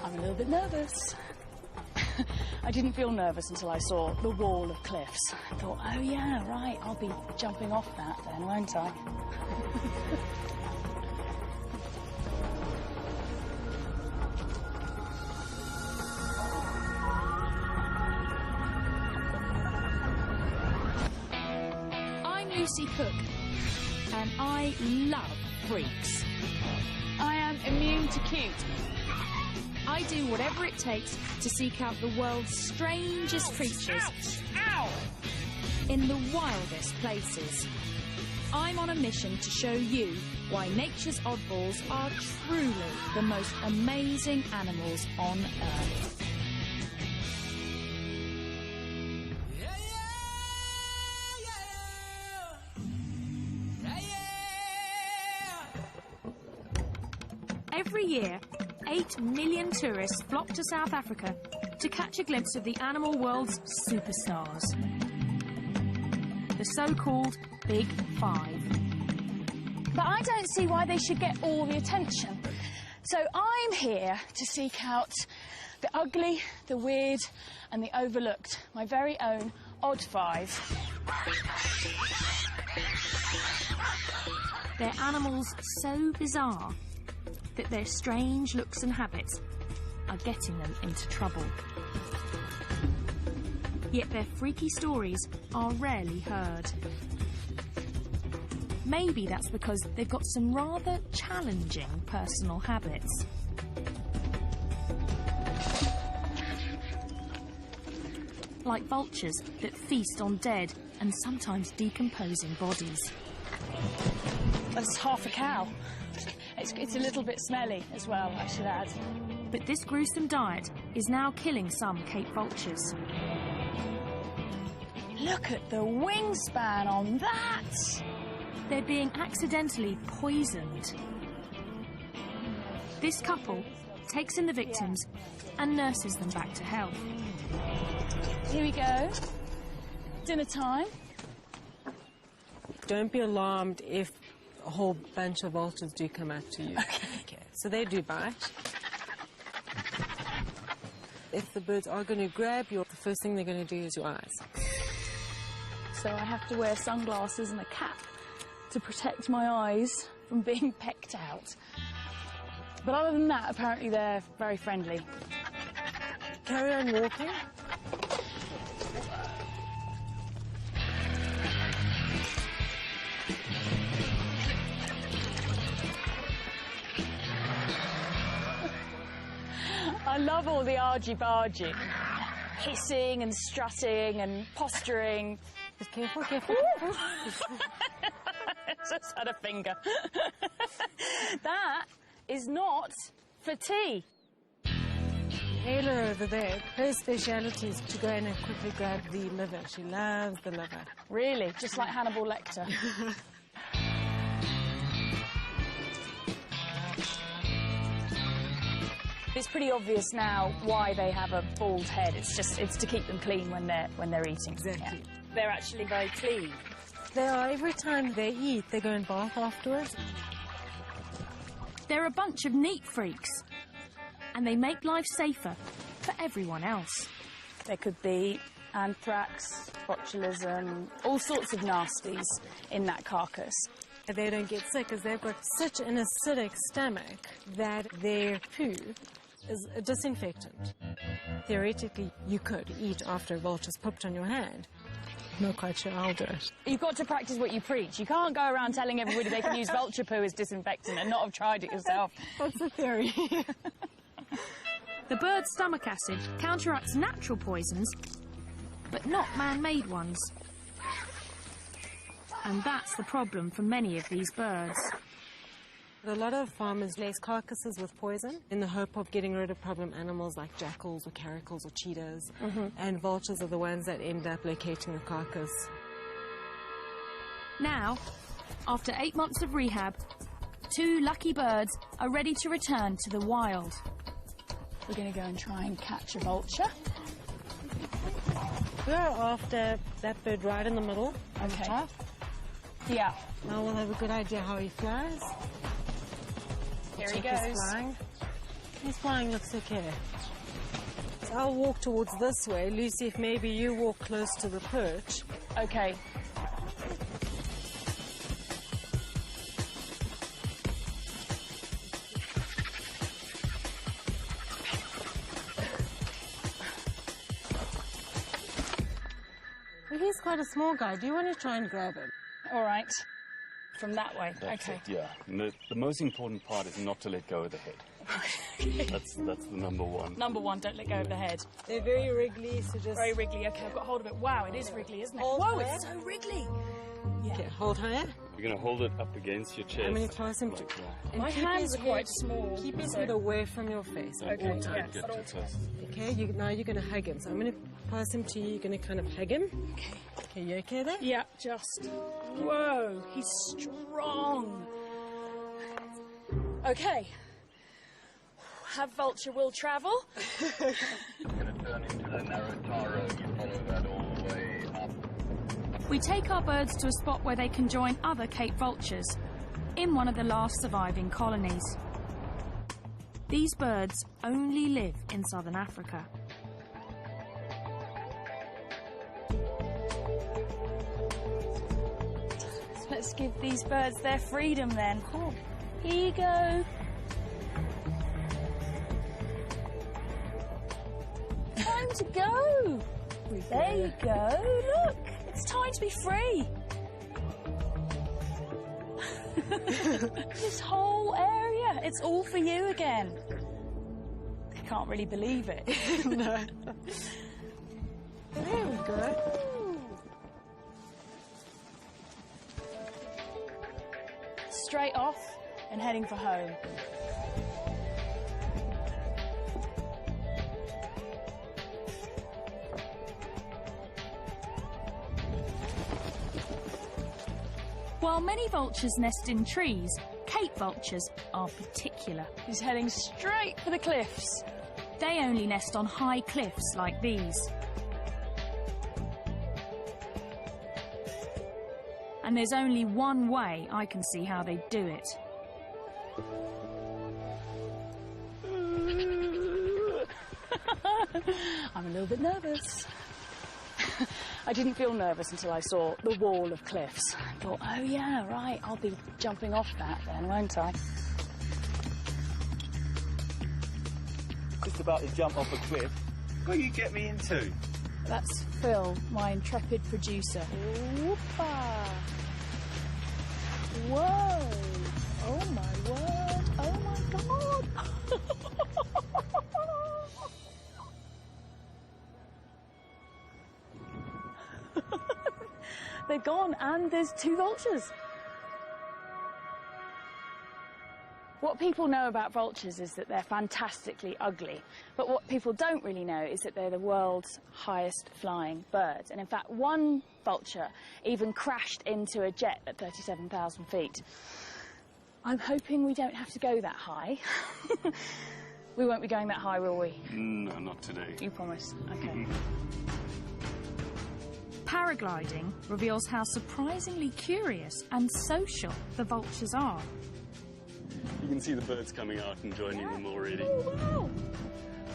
I'm a little bit nervous. I didn't feel nervous until I saw the wall of cliffs. I thought, oh yeah, right, I'll be jumping off that then, won't I? I'm Lucy Cook, and I love freaks. I am immune to cute. I do whatever it takes to seek out the world's strangest creatures. Ow! In the wildest places. I'm on a mission to show you why nature's oddballs are truly the most amazing animals on Earth. Every year, 8 million tourists flock to South Africa to catch a glimpse of the animal world's superstars. The so-called Big Five. But I don't see why they should get all the attention. So I'm here to seek out the ugly, the weird, and the overlooked. My very own odd five. They're animals so bizarre that their strange looks and habits are getting them into trouble. Yet their freaky stories are rarely heard. Maybe that's because they've got some rather challenging personal habits. Like vultures that feast on dead and sometimes decomposing bodies. That's half a cow. It's a little bit smelly as well, I should add. But this gruesome diet is now killing some Cape vultures. Look at the wingspan on that! They're being accidentally poisoned. This couple takes in the victims and nurses them back to health. Here we go. Dinner time. Don't be alarmed if a whole bunch of vultures do come up to you. Okay. So they do bite. If the birds are going to grab you, the first thing they're going to do is your eyes. So I have to wear sunglasses and a cap to protect my eyes from being pecked out. But other than that, apparently they're very friendly. Carry on walking. I love all the argy-bargy. Hissing and strutting and posturing. Just careful, careful. Just had a finger. That is not for tea. Ayla over there, her speciality is to go in and quickly grab the liver. She loves the liver. Really? Just like Hannibal Lecter? It's pretty obvious now why they have a bald head. It's to keep them clean when they're eating. Exactly. Yeah. They're actually very clean. They are. Every time they eat, they go and bath afterwards. They're a bunch of neat freaks, and they make life safer for everyone else. There could be anthrax, botulism, all sorts of nasties in that carcass. they don't get sick is they've got such an acidic stomach that their poo is a disinfectant. Theoretically, you could eat after a vulture's pooped on your hand. Not quite sure I'll do it. You've got to practice what you preach. You can't go around telling everybody they can use vulture poo as disinfectant and not have tried it yourself. That's the theory. The bird's stomach acid counteracts natural poisons, but not man-made ones. And that's the problem for many of these birds. A lot of farmers lace carcasses with poison in the hope of getting rid of problem animals like jackals or caracals or cheetahs. And vultures are the ones that end up locating the carcass. Now, after 8 months of rehab, 2 lucky birds are ready to return to the wild. We're going to go and try and catch a vulture. We're after that bird right in the middle. On the Okay. top. Yeah. Now we'll have a good idea how he flies. Here he Check his goes. flying. His flying looks okay. So I'll walk towards this way. Lucy, if maybe you walk close to the perch. Okay. Well, he's quite a small guy. Do you want to try and grab him? All right. From that way. That's okay. it, yeah. And the most important part is not to let go of the head. That's the number one. Number one, don't let go of the head. They're very wriggly, so just... Very wriggly. Okay, I've got hold of it. Wow, it is wriggly, isn't it? Hold Whoa, higher. it's so wriggly. Yeah. Okay, hold higher. You're going to hold it up against your chest. I'm going to close him. Like that. And My keep hand's his quite head- small. Keep his so- head away from your face. at Okay, all yeah. times. Get too close. Okay, now you're going to hug him. So I'm going to pass him to you. You're going to kind of hug him. Okay, you okay there? Yeah, just. Whoa, he's strong. Okay. Have vulture will travel. You're going to turn into the narrow tar road. You follow that all the way up. We take our birds to a spot where they can join other Cape vultures in one of the last surviving colonies. These birds only live in southern Africa. Let's give these birds their freedom then. Cool. Here you go. Time to go. There you go. Look, it's time to be free. This whole area, it's all for you again. I can't really believe it. No. There we go. Straight off and heading for home. While many vultures nest in trees, Cape vultures are particular. He's heading straight for the cliffs. They only nest on high cliffs like these. And there's only one way I can see how they do it. I'm a little bit nervous. I didn't feel nervous until I saw the wall of cliffs. I thought, oh yeah, right, I'll be jumping off that then, won't I? Just about to jump off a cliff. What do you get me into? That's Phil, my intrepid producer. Whoopa! Whoa! Oh my word! Oh my god! They're gone, and there's 2 vultures. What people know about vultures is that they're fantastically ugly, but what people don't really know is that they're the world's highest flying birds. And in fact, one vulture even crashed into a jet at 37,000 feet. I'm hoping we don't have to go that high. We won't be going that high, will we? No, not today. You promise? Okay. Paragliding reveals how surprisingly curious and social the vultures are. You can see the birds coming out and joining them already. Oh, wow.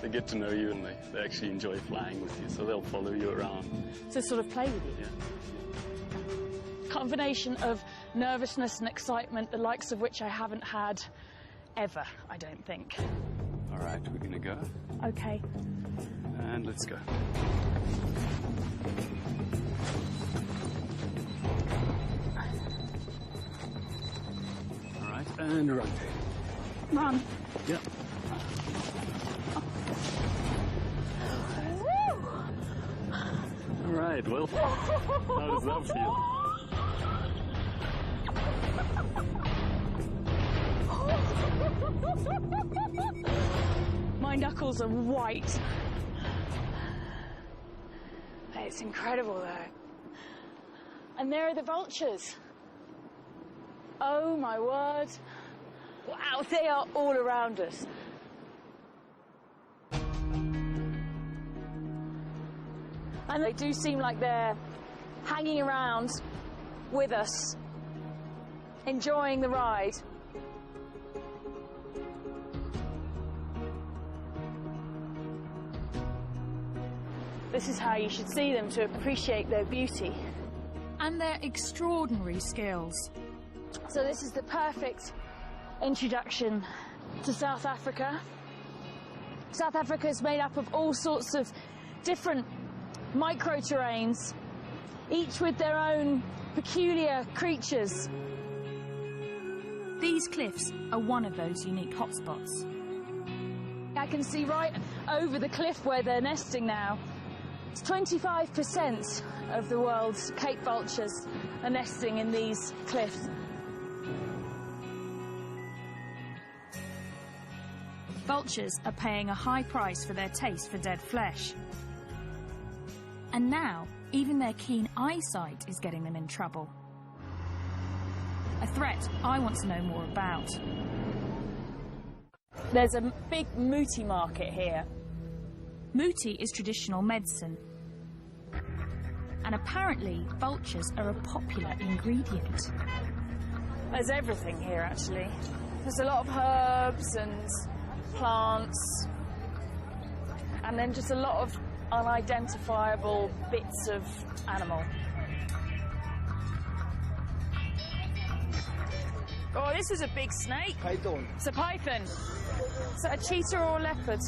They get to know you and they actually enjoy flying with you, so they'll follow you around. To sort of play with you. Yeah. Combination of nervousness and excitement, the likes of which I haven't had ever, I don't think. All right, we're gonna go. Okay. And let's go. All right, and run. Run. Yep. All right, well, how does that feel? My knuckles are white. It's incredible, though. And there are the vultures. Oh, my word. Wow, they are all around us. And they do seem like they're hanging around with us, enjoying the ride. This is how you should see them to appreciate their beauty. And their extraordinary skills. So this is the perfect introduction to South Africa. South Africa is made up of all sorts of different micro-terrains, each with their own peculiar creatures. These cliffs are one of those unique hotspots. I can see right over the cliff where they're nesting now. It's 25% of the world's Cape vultures are nesting in these cliffs. Vultures are paying a high price for their taste for dead flesh. And now, even their keen eyesight is getting them in trouble. A threat I want to know more about. There's a big muti market here. Muti is traditional medicine. And apparently, vultures are a popular ingredient. There's everything here, actually. There's a lot of herbs and plants, and then just a lot of unidentifiable bits of animal. Oh, this is a big snake. Python. It's a python. Is that a cheetah or a leopard?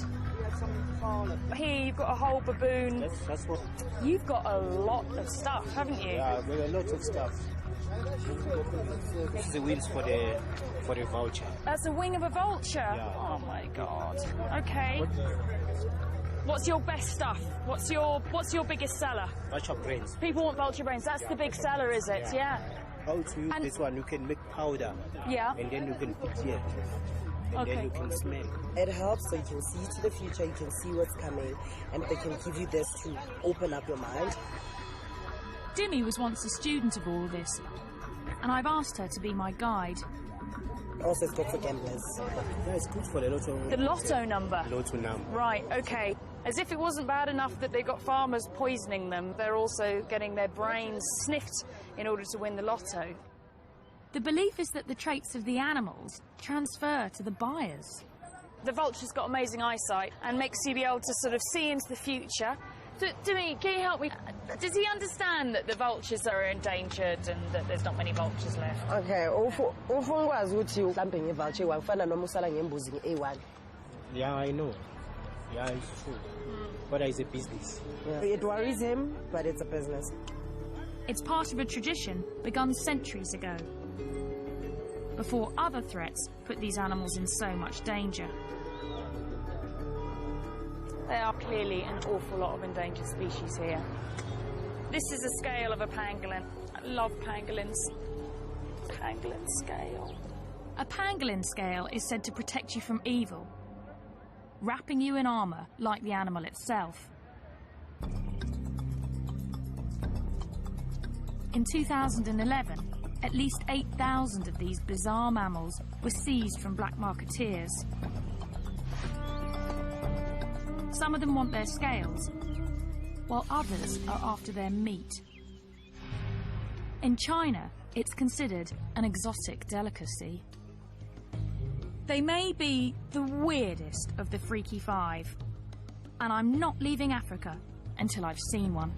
Here you've got a whole baboon. That's what. You've got a lot of stuff, haven't you? Yeah, we have a lot of stuff. This is the wings for the vulture. That's a wing of a vulture. Yeah. Oh my God. Okay. What's your best stuff? What's your biggest seller? Vulture brains. People want vulture brains. That's the big seller, is it? Yeah. How to use this one? You can make powder. Yeah. And then you can put here. And Okay. then you can smell. It helps so you can see to the future, you can see what's coming, and they can give you this to open up your mind. Dimmy was once a student of all this, and I've asked her to be my guide. Also, it's good for gamblers. Yeah, it's good for the lotto. The lotto number. Lotto number. Right, okay. As if it wasn't bad enough that they've got farmers poisoning them, they're also getting their brains sniffed in order to win the lotto. The belief is that the traits of the animals transfer to the buyers. The vulture's got amazing eyesight and makes you be able to sort of see into the future. Dimmy, can you help me? Does he understand that the vultures are endangered and that there's not many vultures left? Okay, ufungwazi ukuthi mhlambe ngevulture wakufana noma usala ngembuzi nge-A1. Yeah, I know. Yeah, it's true. But it's a business. Yeah. It worries him, but it's a business. It's part of a tradition begun centuries ago, before other threats put these animals in so much danger. There are clearly an awful lot of endangered species here. This is a scale of a pangolin. I love pangolins. Pangolin scale. A pangolin scale is said to protect you from evil, wrapping you in armour like the animal itself. In 2011, at least 8,000 of these bizarre mammals were seized from black marketeers. Some of them want their scales, while others are after their meat. In China, it's considered an exotic delicacy. They may be the weirdest of the freaky five, and I'm not leaving Africa until I've seen one.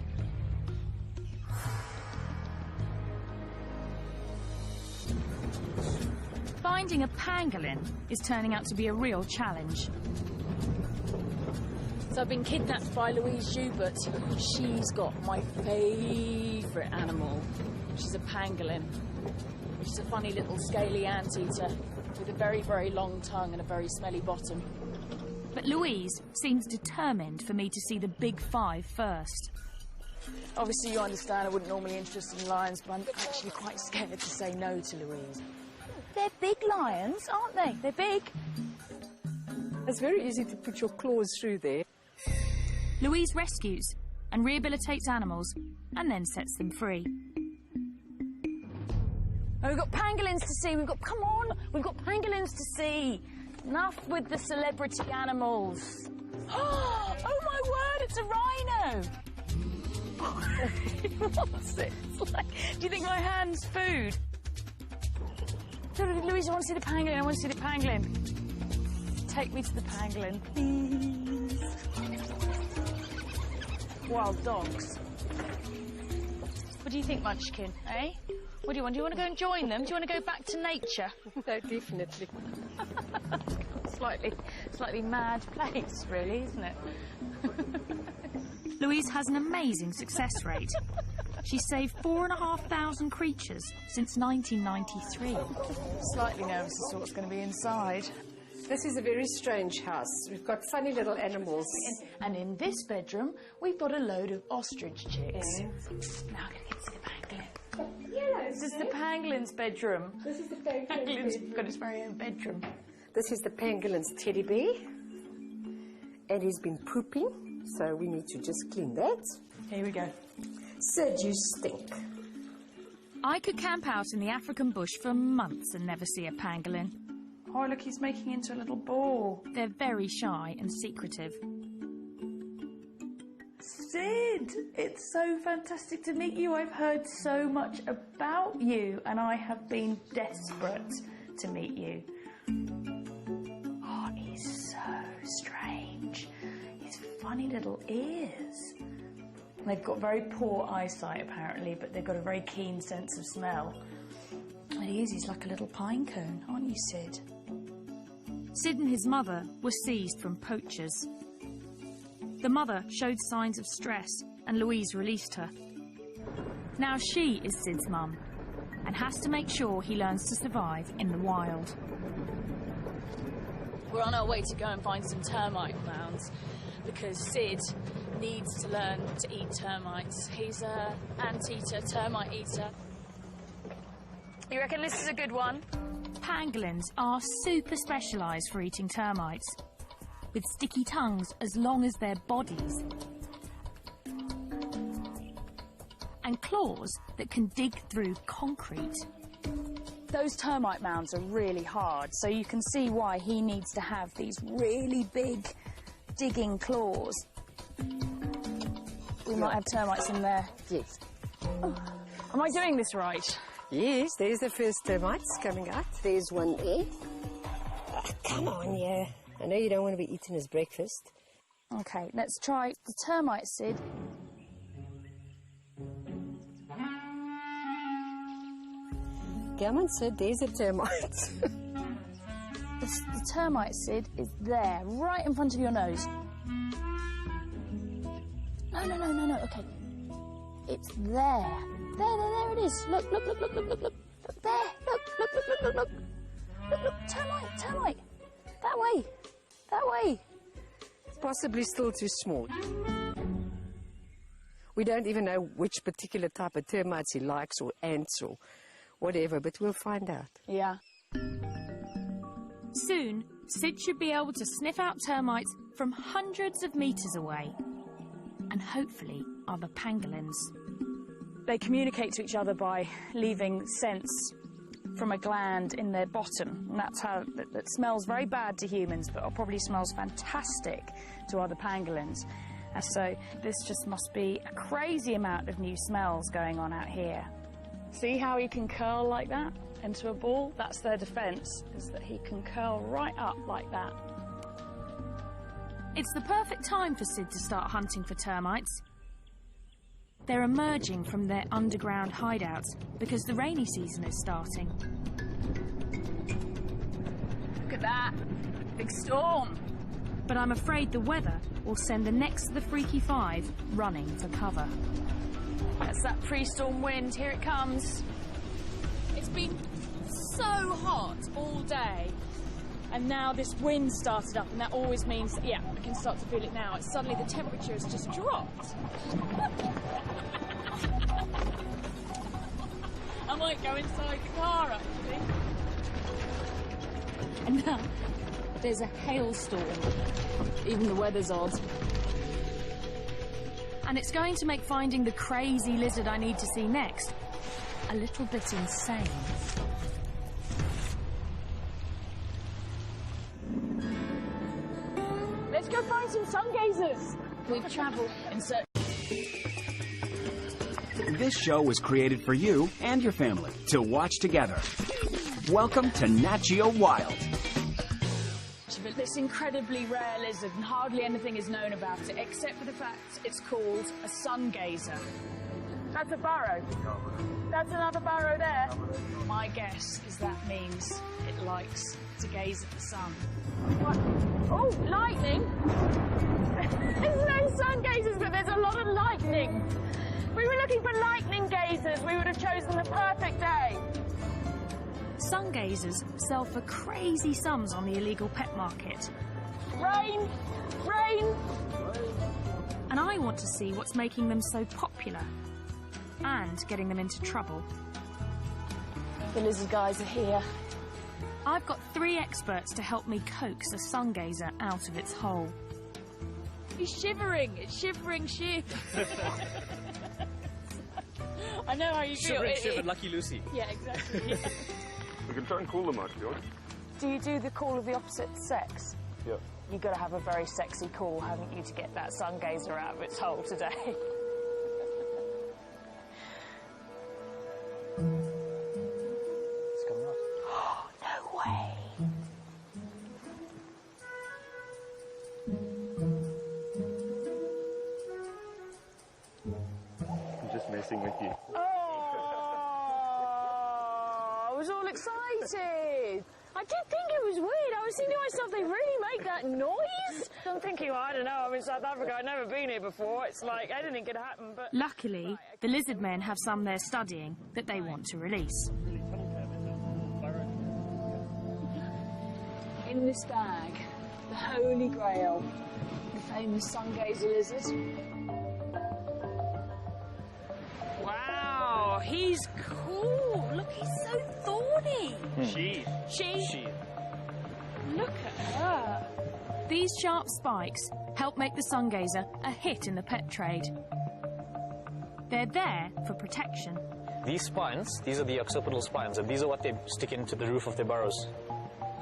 finding a pangolin is turning out to be a real challenge. So I've been kidnapped by Louise Joubert. She's got my favourite animal, which is a pangolin, which is a funny little scaly anteater with a very, very long tongue and a very smelly bottom. But Louise seems determined for me to see the big five first. Obviously, you understand I wouldn't normally be interested in lions, but I'm actually quite scared to say no to Louise. They're big lions, aren't they? They're big. It's very easy to put your claws through there. Louise rescues and rehabilitates animals and then sets them free. Oh, we've got pangolins to see. Come on, we've got pangolins to see. Enough with the celebrity animals. Oh my word, it's a rhino. What's it? It's like, do you think my hand's food? Louise, I want to see the pangolin. I want to see the pangolin. Take me to the pangolin, please. Wild dogs. What do you think, Munchkin, eh? What do you want? Do you want to go and join them? Do you want to go back to nature? No, definitely. Slightly mad place, really, isn't it? Louise has an amazing success rate. She's saved 4,500 creatures since 1993. Slightly nervous as to what's going to be inside. This is a very strange house. We've got funny little animals. And in this bedroom, we've got a load of ostrich chicks. Yeah. Now I'm going to get to the pangolin. Yeah, this is the pangolin's bedroom. This is the pangolin's bedroom. Got its very own bedroom. This is the pangolin's teddy bear. And he's been pooping, so we need to just clean that. Here we go. Sid, you stink. I could camp out in the African bush for months and never see a pangolin. Oh, look, he's making into a little ball. They're very shy and secretive. Sid, it's so fantastic to meet you. I've heard so much about you, and I have been desperate to meet you. Oh, he's so strange. His funny little ears. They've got very poor eyesight, apparently, but they've got a very keen sense of smell. And he's like a little pine cone, aren't you, Sid? Sid and his mother were seized from poachers. The mother showed signs of stress and Louise released her. Now she is Sid's mum and has to make sure he learns to survive in the wild. We're on our way to go and find some termite mounds because Sid needs to learn to eat termites. He's an anteater, termite eater. You reckon this is a good one? Pangolins are super specialised for eating termites, with sticky tongues as long as their bodies, and claws that can dig through concrete. Those termite mounds are really hard, so you can see why he needs to have these really big digging claws. We might have termites in there. Yes. Oh. Am I doing this right? Yes, there's the first termites coming out. There's one there. Oh, come on, yeah. I know you don't want to be eating his breakfast. OK, let's try the termite, Sid. Come on, Sid, there's a termite. The termite, Sid, is there, right in front of your nose. No, OK. It's there. There it is. Look. There. Look. Look, termite. That way. Possibly still too small. We don't even know which particular type of termites he likes, or ants, or whatever, but we'll find out. Yeah. Soon, Sid should be able to sniff out termites from hundreds of metres away. And hopefully other pangolins. They communicate to each other by leaving scents from a gland in their bottom. And that's how it smells very bad to humans, but it probably smells fantastic to other pangolins. And so this just must be a crazy amount of new smells going on out here. See how he can curl like that into a ball? That's their defence, is that he can curl right up like that. It's the perfect time for Sid to start hunting for termites. They're emerging from their underground hideouts because the rainy season is starting. at that. Big storm. But I'm afraid the weather will send the next of the Freaky Five running for cover. That's that pre-storm wind. Here it comes. It's been so hot all day. And now this wind started up, and that always means, yeah, I can start to feel it now. It's suddenly the temperature has just dropped. I might go inside the car, actually. And now there's a hailstorm. Even the weather's odd. And it's going to make finding the crazy lizard I need to see next a little bit insane. Let's go find some sun gazers. We've travelled in search. This show was created for you and your family to watch together. Welcome to Nat Geo Wild. This incredibly rare lizard, and hardly anything is known about it, except for the fact it's called a sun gazer. That's a burrow. That's another burrow there. My guess is that means it likes to gaze at the sun. What? Oh, lightning! There's no sun gazers, but there's a lot of lightning. If we were looking for lightning gazers, we would have chosen the perfect day. Sun gazers sell for crazy sums on the illegal pet market. Rain! Rain! And I want to see what's making them so popular and getting them into trouble. The lizard guys are here. I've got 3 experts to help me coax a sun gazer out of its hole. He's shivering. It's shivering shit. I know how you feel. Shivered, Lucky Lucy. Yeah, exactly. Yeah. We can try and call them out, George. Do you do the call of the opposite sex? Yeah. You've got to have a very sexy call, haven't you, to get that sun gazer out of its hole today? It's coming out. No way. I'm just messing with you. Oh, I was all excited. I did think it was weird. I was thinking to myself, they really make that noise? I'm thinking, well, I don't know, I'm in South Africa, I've never been here before. It's like anything could happen, but... Luckily, the lizard men have some they're studying that they want to release. In this bag, the Holy Grail, the famous sun gazer lizard. Wow, he's cool. Look, he's so thorny. She. Look at her. These sharp spikes help make the sun gazer a hit in the pet trade. They're there for protection. These spines, these are the occipital spines, and these are what they stick into the roof of their burrows,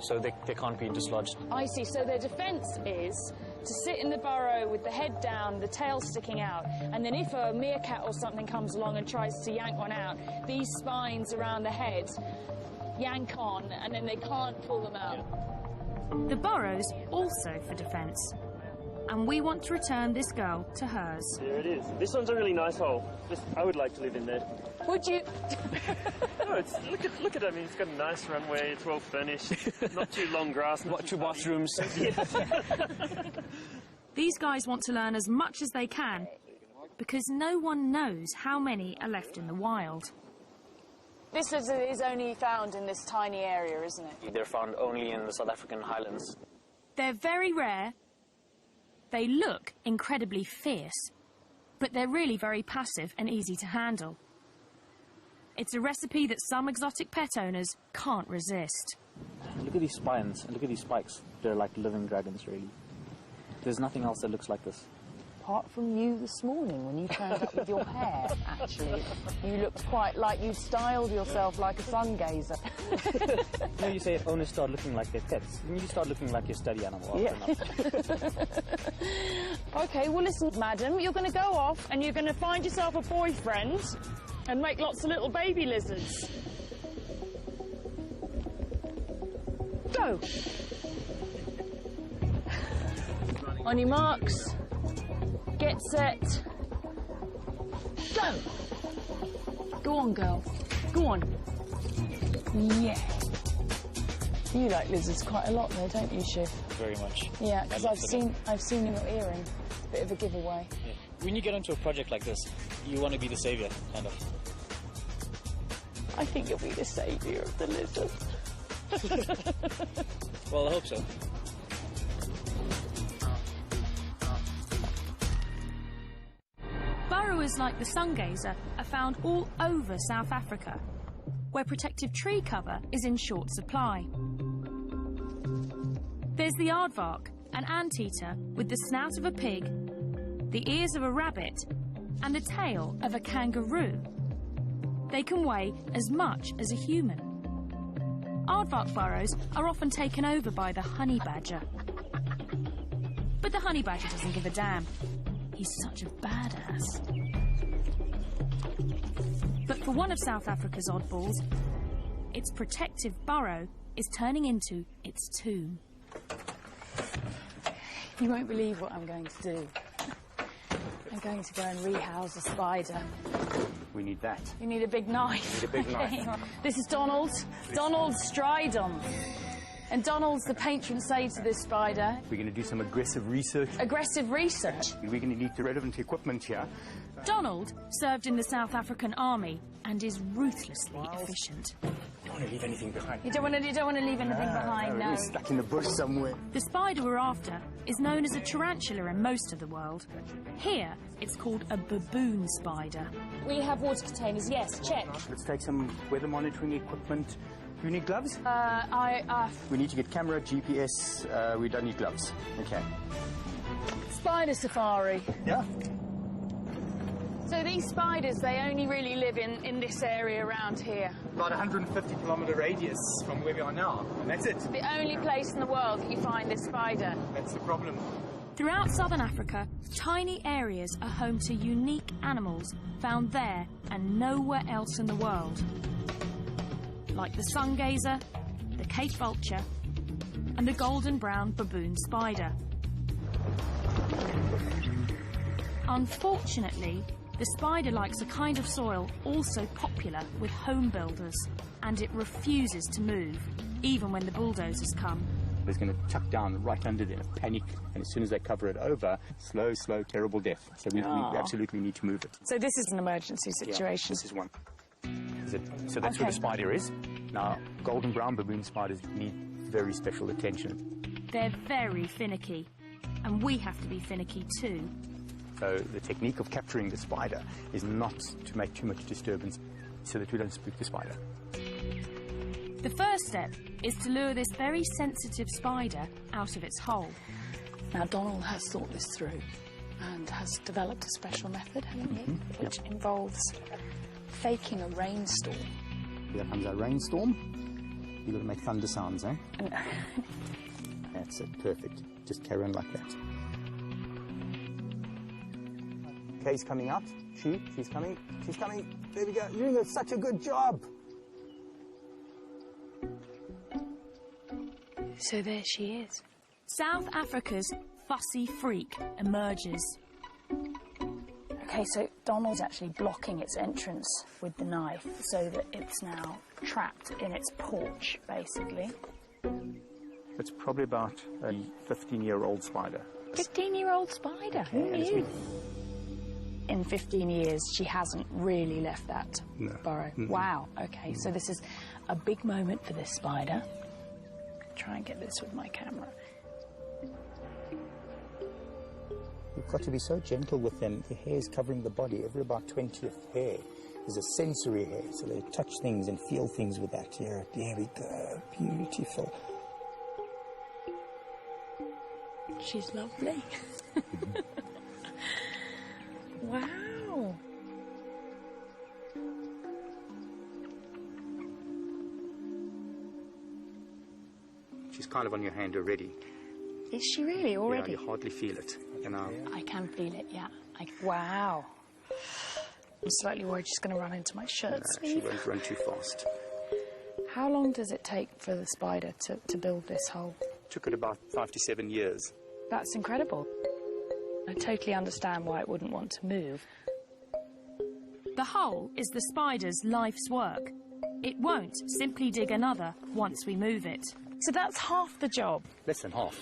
so they can't be dislodged. I see, so their defence is to sit in the burrow with the head down, the tail sticking out, and then if a meerkat or something comes along and tries to yank one out, these spines around the head yank on, and then they can't pull them out. The burrow's also for defence. And we want to return this girl to hers. There it is. This one's a really nice hole. I would like to live in there. Would you? No, look at it. I mean, it's got a nice runway. It's well furnished. Not too long grass. Not Two bathrooms. These guys want to learn as much as they can because no one knows how many are left in the wild. This is only found in this tiny area, isn't it? They're found only in the South African highlands. They're very rare. They look incredibly fierce, but they're really very passive and easy to handle. It's a recipe that some exotic pet owners can't resist. Look at these spines, and look at these spikes. They're like living dragons, really. There's nothing else that looks like this. Apart from you this morning when you turned up with your hair, actually. You looked quite like you styled yourself like a sun gazer. You know, you say owners start looking like their pets. Then you start looking like your study animal. OK, well, listen, madam, you're going to go off and you're going to find yourself a boyfriend and make lots of little baby lizards. Go. On your marks. Get set. Go! Go on, girl. Go on. Yeah. You like lizards quite a lot though, don't you, Shiv? Very much. Yeah, because I've seen in your earring. It's a bit of a giveaway. Yeah. When you get into a project like this, you want to be the saviour, kind of. I think you'll be the saviour of the lizards. Well, I hope so. Burrowers like the sungazer are found all over South Africa, where protective tree cover is in short supply. There's the aardvark, an anteater with the snout of a pig, the ears of a rabbit, and the tail of a kangaroo. They can weigh as much as a human. Aardvark burrows are often taken over by the honey badger. But the honey badger doesn't give a damn. He's such a badass. But for one of South Africa's oddballs, its protective burrow is turning into its tomb. You won't believe what I'm going to do. I'm going to go and rehouse a spider. We need that. You need a big knife. We need a big knife. This is Donald. Donald Stridon. And Donald's the patron saint of this spider. We're going to do some aggressive research. Aggressive research? We're going to need the relevant equipment here. Donald served in the South African army and is ruthlessly efficient. You don't want to leave anything behind. You don't want to leave anything behind, no. We're stuck in the bush somewhere. The spider we're after is known as a tarantula in most of the world. Here, it's called a baboon spider. We have water containers, yes, check. Let's take some weather monitoring equipment. Do you need gloves? We need to get camera, GPS. We don't need gloves. Okay. Spider safari. Yeah. So these spiders, they only really live in this area around here. About 150-kilometre radius from where we are now, and that's it. The only place in the world that you find this spider. That's the problem. Throughout southern Africa, tiny areas are home to unique animals found there and nowhere else in the world. Like the sungazer, the Cape vulture, and the golden brown baboon spider. Unfortunately, the spider likes a kind of soil also popular with home builders, and it refuses to move, even when the bulldozers come. It's going to chuck down right under there, panic, and as soon as they cover it over, slow, terrible death. So we absolutely need to move it. So this is an emergency situation? Yeah, this is one. So that's where the spider is. Now, golden brown baboon spiders need very special attention. They're very finicky, and we have to be finicky too. So the technique of capturing the spider is not to make too much disturbance so that we don't spook the spider. The first step is to lure this very sensitive spider out of its hole. Now, Donald has thought this through and has developed a special method, hasn't he? Which involves faking a rainstorm. Here comes our rainstorm. You've got to make thunder sounds, eh? That's it, perfect. Just carry on like that. Kay's coming out. She's coming. There we go. You're doing such a good job. So there she is. South Africa's fussy freak emerges. Okay, so Donald's actually blocking its entrance with the knife so that it's now trapped in its porch, basically. It's probably about a 15-year-old spider. 15-year-old spider? Who knew? In 15 years, she hasn't really left that burrow. Wow, okay, so this is a big moment for this spider. Try and get this with my camera. You've got to be so gentle with them. The hair is covering the body. Every about 20th hair is a sensory hair, so they touch things and feel things with that hair. There we go. Beautiful. She's lovely. Wow. She's kind of on your hand already. Is she really already? Yeah, you hardly feel it. I can feel it, yeah. Wow. I'm slightly worried she's going to run into my shirt sleeve. She won't run too fast. How long does it take for the spider to build this hole? It took it about 5 to 7 years. That's incredible. I totally understand why it wouldn't want to move. The hole is the spider's life's work. It won't simply dig another once we move it. So that's half the job. Less than half.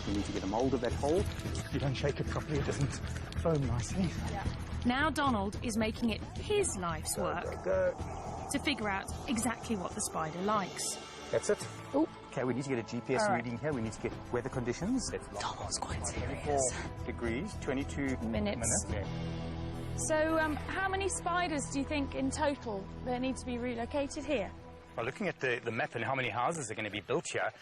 You need to get a mould of that hole. If you don't shake it properly, it doesn't foam nicely. Yeah. Now Donald is making it his life's work to figure out exactly what the spider likes. That's it. Ooh. Okay, we need to get a GPS reading here. We need to get weather conditions. Donald's quite 24 degrees, 22 minutes. Yeah. So how many spiders do you think in total there need to be relocated here? Well, looking at the map and how many houses are going to be built here,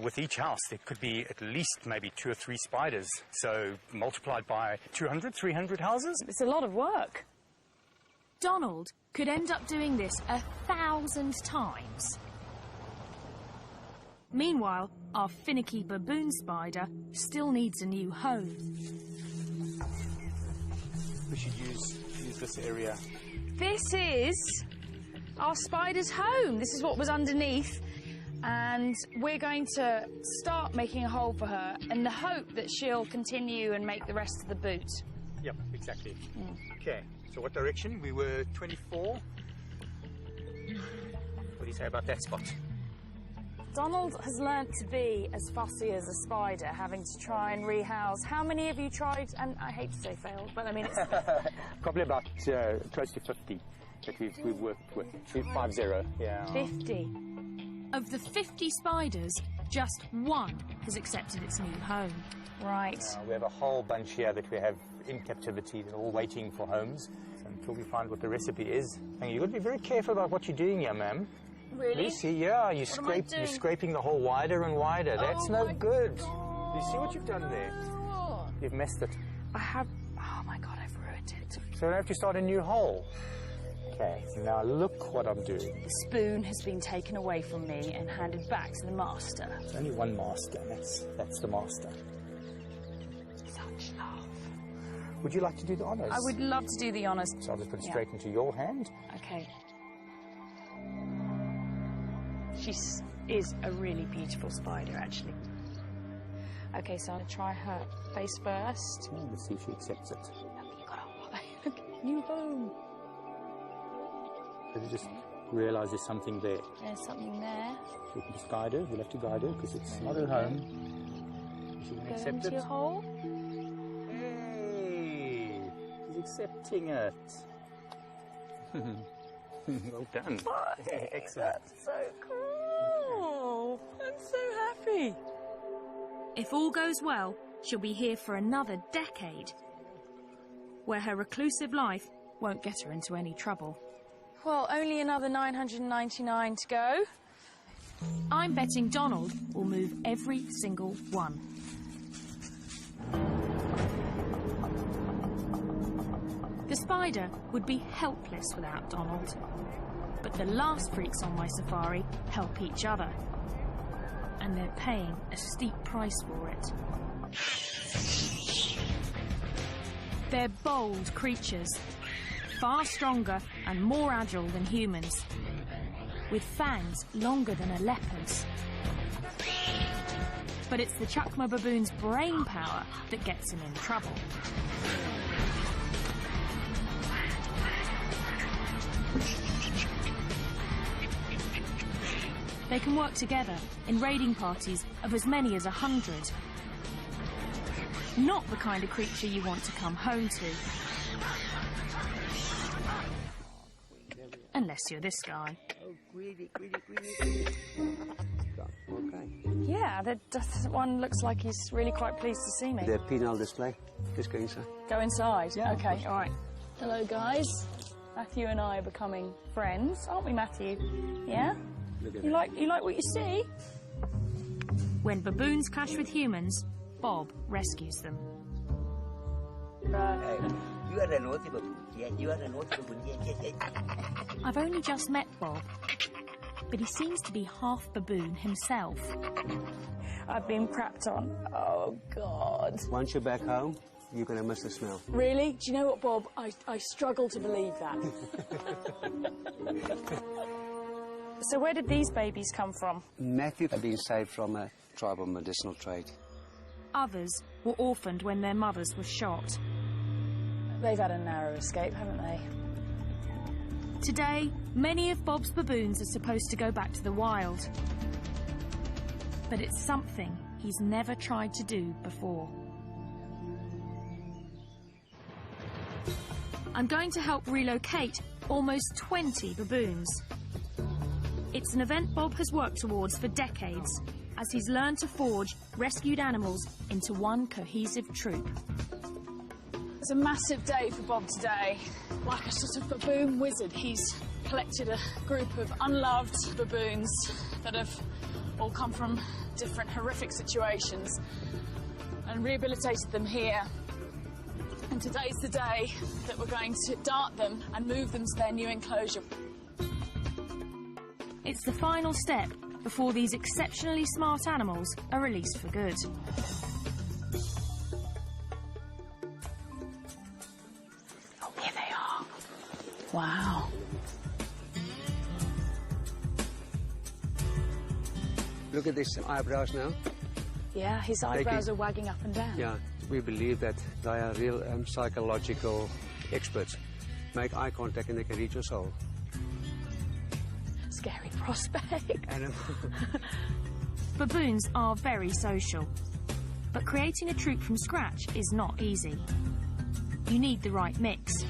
with each house there could be at least maybe 2 or 3 spiders. So multiplied by 200, 300 houses. It's a lot of work. Donald could end up doing this 1,000 times. Meanwhile, our finicky baboon spider still needs a new home. We should use this area. This is our spider's home. This is what was underneath. And we're going to start making a hole for her in the hope that she'll continue and make the rest of the boot. Yep, exactly. Okay, so what direction? We were 24. What do you say about that spot? Donald has learnt to be as fussy as a spider, having to try and rehouse. How many have you tried, and I hate to say failed, but I mean it's... Probably about close to 50 that we've worked with. 50, yeah. 50. Of the 50 spiders, just one has accepted its new home. Right. We have a whole bunch here that we have in captivity. They're all waiting for homes until we find what the recipe is. And you've got to be very careful about what you're doing here, ma'am. Really? Lucy, yeah, you're scraping the hole wider and wider. That's no good. God. You see what you've done there? You've messed it. I have... Oh, my God, I've ruined it. So I have to start a new hole. Okay, now look what I'm doing. The spoon has been taken away from me and handed back to the master. There's only one master, that's the master. Such love. Would you like to do the honours? I would love to do the honours. So I'll just put it straight into your hand. Okay. She is a really beautiful spider, actually. Okay, so I'm going to try her face first. Let's see if she accepts it. Look, new home. You just realise there's something there. There's something there. So you can just guide her. We'll have to guide her because it's not her home. She won't accept into it. Your hole. Hey, she's accepting it. Well done. Excellent. That's so cool. I'm so happy. If all goes well, she'll be here for another decade, where her reclusive life won't get her into any trouble. Well, only another 999 to go. I'm betting Donald will move every single one. The spider would be helpless without Donald. But the last freaks on my safari help each other. And they're paying a steep price for it. They're bold creatures, far stronger and more agile than humans, with fangs longer than a leopard's. But it's the Chukma baboon's brain power that gets him in trouble. They can work together in raiding parties of as many as 100. Not the kind of creature you want to come home to. Unless you're this guy. Yeah, that one looks like he's really quite pleased to see me. The penal display. Just go inside. Go inside? Yeah. Okay, all right. Hello, guys. Matthew and I are becoming friends, aren't we, Matthew? Yeah? You like what you see? When baboons clash with humans, Bob rescues them. You are a naughty baboon. Yeah, you are a naughty baboon. Yeah. I've only just met Bob, but he seems to be half baboon himself. I've been crapped on. Oh, God. Once you're back home, you're going to miss the smell. Really? Do you know what, Bob? I struggle to believe that. So where did these babies come from? Matthew had been saved from a tribal medicinal trade. Others were orphaned when their mothers were shot. They've had a narrow escape, haven't they? Today, Many of Bob's baboons are supposed to go back to the wild. But it's something he's never tried to do before. I'm going to help relocate almost 20 baboons. It's an event Bob has worked towards for decades, as he's learned to forge rescued animals into one cohesive troop. It's a massive day for Bob today. Like a sort of baboon wizard, he's collected a group of unloved baboons that have all come from different horrific situations and rehabilitated them here. And today's the day that we're going to dart them and move them to their new enclosure. It's the final step before these exceptionally smart animals are released for good. Oh, here they are. Wow. Look at these eyebrows now. Yeah, his eyebrows are wagging up and down. Yeah, we believe that they are real psychological experts. Make eye contact and they can read your soul. Scary prospect. Baboons are very social, but creating a troop from scratch is not easy. You need the right mix.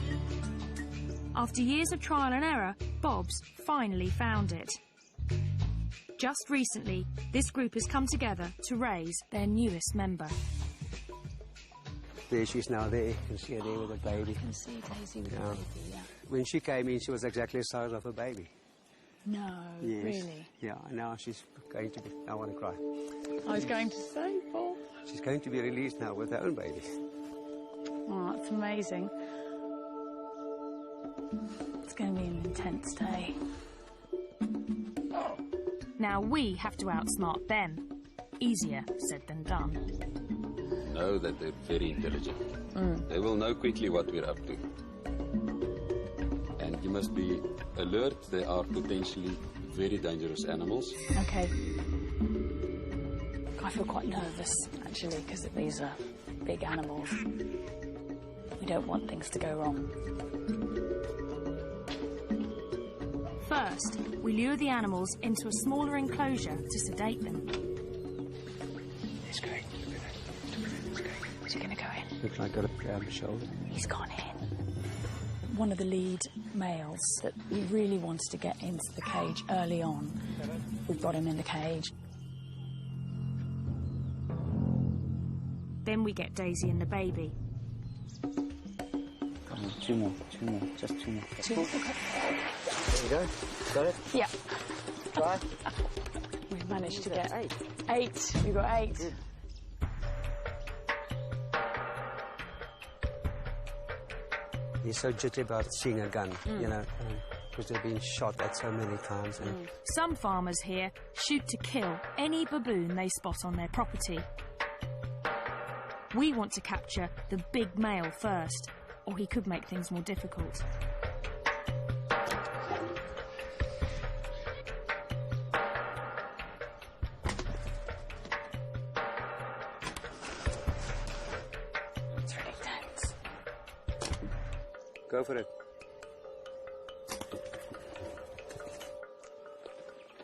After years of trial and error, Bob's finally found it. Just recently, this group has come together to raise their newest member. There she's now there. You can see her there with a baby. You can see Daisy with a baby, yeah. When she came in, she was exactly the size of a baby. No, yes. Really? Yeah, now she's going to be... I want to cry. I was going to say, Bob. She's going to be released now with her own baby. Oh, that's amazing. It's going to be an intense day. Now we have to outsmart them. Easier said than done. Know that they're very intelligent. They will know quickly what we're up to. And you must be alert. They are potentially very dangerous animals. Okay. I feel quite nervous, actually, because these are big animals. We don't want things to go wrong. First, we lure the animals into a smaller enclosure to sedate them. He's going. Is he going to go in? Looks like got a shoulder. He's gone in. One of the lead males that we really wanted to get into the cage early on. We've got him in the cage. Then we get Daisy and the baby. Come on, two more, just two more. Two more, okay. There you go. Got it? Yeah. Try. We've managed to get 8. We've got 8. Good. He's so jittery about seeing a gun, you know, because they've been shot at so many times. And Some farmers here shoot to kill any baboon they spot on their property. We want to capture the big male first, or he could make things more difficult. It's really tense. Go for it.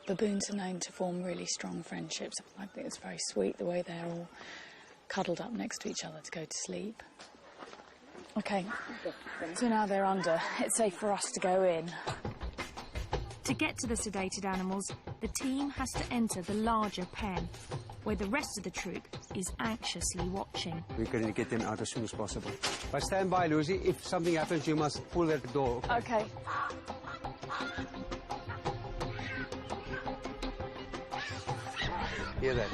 Baboons are known to form really strong friendships. I think it's very sweet the way they're all cuddled up next to each other to go to sleep. Okay, so now they're under. It's safe for us to go in. To get to the sedated animals, the team has to enter the larger pen, where the rest of the troop is anxiously watching. We're going to get them out as soon as possible. But stand by, Lucy. If something happens, you must pull at the door. Okay. Hear that?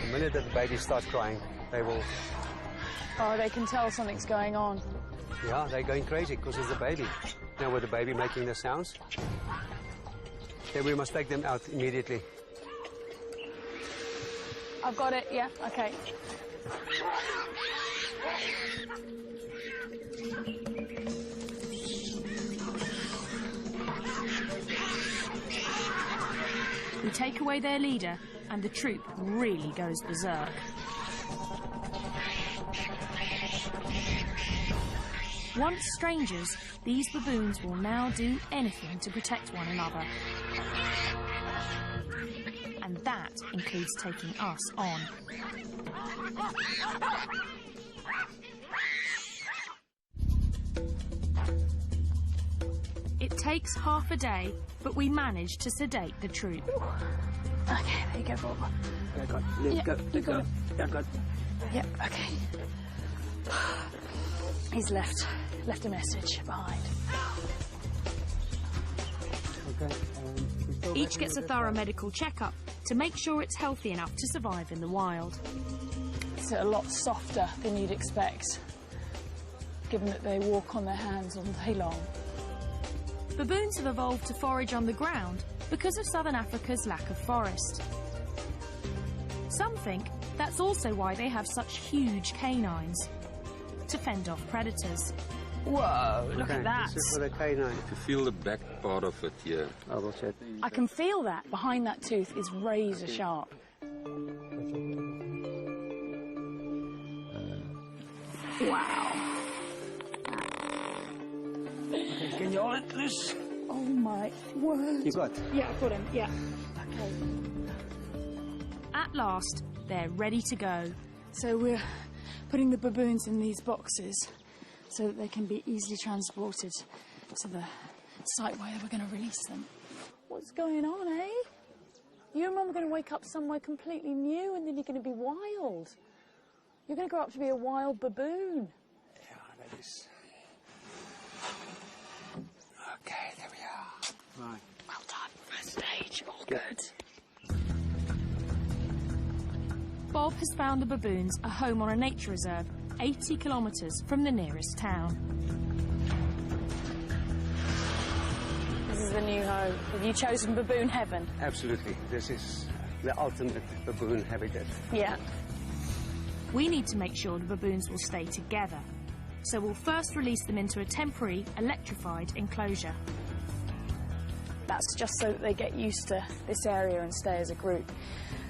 The minute that the baby starts crying, they will... Oh, they can tell something's going on. Yeah, they're going crazy because it's the baby. Now with the baby making the sounds, then we must take them out immediately. I've got it, yeah, okay. We take away their leader, and the troop really goes berserk. Once strangers, these baboons will now do anything to protect one another. And that includes taking us on. It takes half a day, but we manage to sedate the troop. Okay, there you go, Bob. Let's go. Yep, okay. He's left a message behind. Okay. Each gets a thorough medical checkup to make sure it's healthy enough to survive in the wild. It's a lot softer than you'd expect, given that they walk on their hands all day long. Baboons have evolved to forage on the ground because of southern Africa's lack of forest. Some think that's also why they have such huge canines, to fend off predators. Whoa, look at that. This is for the canine. If you feel the back part of it here. I will check. I can feel that. Behind that tooth is razor sharp. Wow. Can you hold it, please? Oh my word. You got? Yeah, I've got him, yeah. Okay. At last, they're ready to go. So we're putting the baboons in these boxes so that they can be easily transported to the site where we're going to release them. What's going on, eh? You and Mum are going to wake up somewhere completely new and then you're going to be wild. You're going to grow up to be a wild baboon. Yeah, that is... Okay, there we are. Right. Well done. First stage, all good. Bob has found the baboons a home on a nature reserve 80 kilometres from the nearest town. This is the new home. Have you chosen baboon heaven? Absolutely. This is the ultimate baboon habitat. Yeah. We need to make sure the baboons will stay together. So we'll first release them into a temporary, electrified enclosure. That's just so that they get used to this area and stay as a group.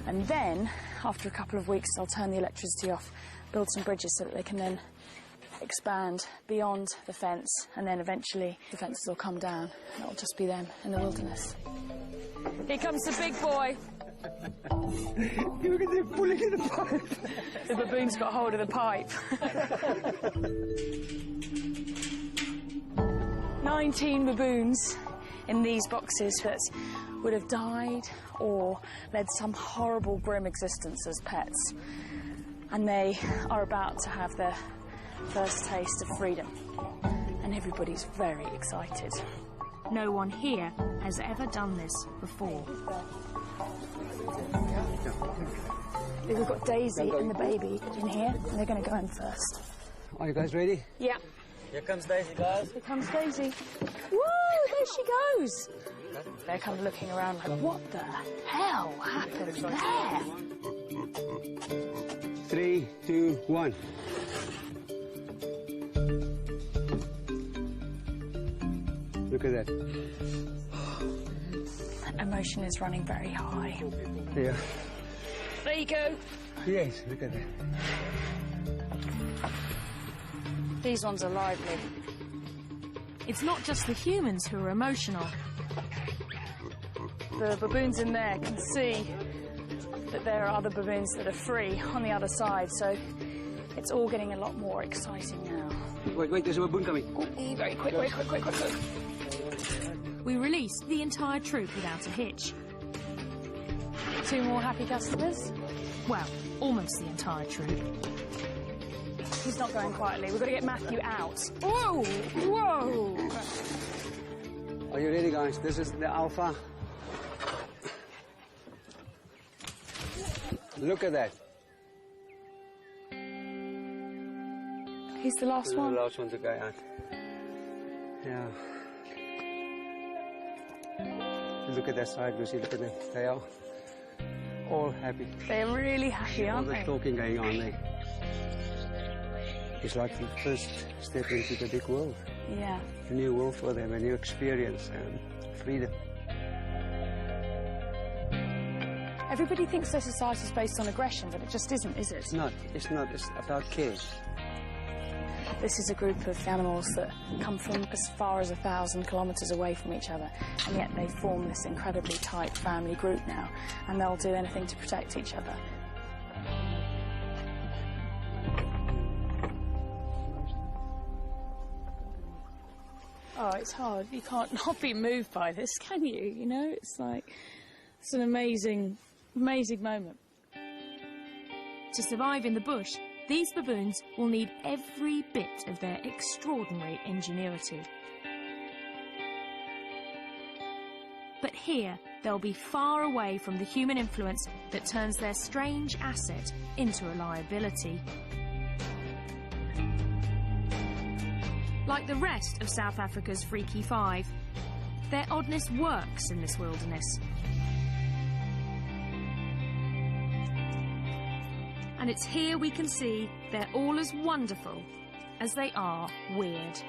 And then, after a couple of weeks, I'll turn the electricity off, build some bridges so that they can then expand beyond the fence, and then eventually the fences will come down and it'll just be them in the wilderness. Here comes the big boy. Look at them pulling in the pipe. The baboon's got hold of the pipe. 19 baboons in these boxes that would have died or led some horrible, grim existence as pets. And they are about to have their first taste of freedom. And everybody's very excited. No one here has ever done this before. We've got Daisy and the baby in here, and they're going to go in first. Are you guys ready? Yeah. Here comes Daisy, guys. Here comes Daisy. Woo! There she goes. They're kind of looking around like, what the hell happened there? 3, 2, 1. Look at that. Emotion is running very high. Yeah. There you go. Yes, look at that. These ones are lively. It's not just the humans who are emotional. The baboons in there can see that there are other baboons that are free on the other side, so it's all getting a lot more exciting now. Wait, there's a baboon coming. Ooh, very quick, quick, quick, quick, quick, quick. We released the entire troop without a hitch. 2 more happy customers. Well, almost the entire troop. He's not going quietly. We've got to get Matthew out. Whoa! Whoa! Are you ready, guys? This is the alpha. Look at that. He's the last one. The last one to go out. Yeah. Look at that side, Lucy. Look at them. They are all happy. They're really happy, aren't all they? the talking going on there. It's like the first step into the big world. Yeah. A new world for them, a new experience and freedom. Everybody thinks their society's based on aggression, but it just isn't, is it? It's not. It's not. It's about care. This is a group of animals that come from as far as 1,000 kilometres away from each other, and yet they form this incredibly tight family group now, and they'll do anything to protect each other. Oh, it's hard. You can't not be moved by this, can you? You know, it's like, it's an amazing, amazing moment. To survive in the bush, these baboons will need every bit of their extraordinary ingenuity. But here, they'll be far away from the human influence that turns their strange asset into a liability. Like the rest of South Africa's Freaky Five, their oddness works in this wilderness. And it's here we can see they're all as wonderful as they are weird.